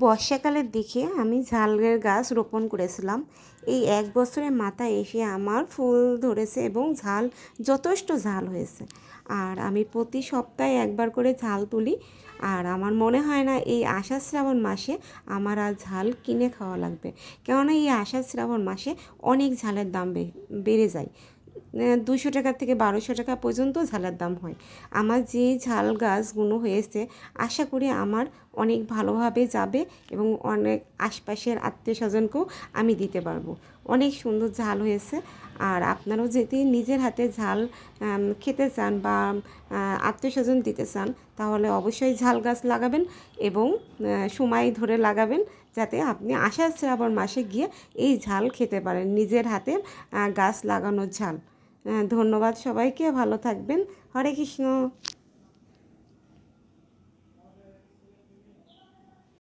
বর্ষাকালের দিকে আমি ঝালের গাছ রোপণ করেছিলাম। এই 1 বছরের মাথায় এসে আমার ফুল ধরেছে এবং ঝাল যথেষ্ট ঝাল হয়েছে। আর আমি প্রতি সপ্তাহে একবার করে ঝাল তুলি। আর আমার মনে হয় না এই আষাঢ় শ্রাবণ মাসে আমার আর ঝাল কিনে খাওয়া লাগবে, কেননা এই আষাঢ় শ্রাবণ মাসে অনেক ঝালের দাম বেড়ে যায়। 200 টাকা থেকে 1200 টাকা পর্যন্ত ঝালের দাম হয়। আমার যে ঝাল গাছগুলো হয়েছে আশা করি আমার অনেক ভালোভাবে যাবে এবং অনেক আশপাশের আত্মীয় স্বজনকেও আমি দিতে পারবো। অনেক সুন্দর ঝাল হয়েছে। আর আপনারাও যদি নিজের হাতে ঝাল খেতে চান বা আত্মীয় স্বজন দিতে চান, তাহলে অবশ্যই ঝাল গাছ লাগাবেন এবং সময় ধরে লাগাবেন, যাতে আপনি আষাঢ় শ্রাবণ মাসে গিয়ে এই ঝাল খেতে পারেন, নিজের হাতের গাছ লাগানোর ঝাল। ধন্যবাদ সবাইকে, ভালো থাকবেন। হরে কৃষ্ণ।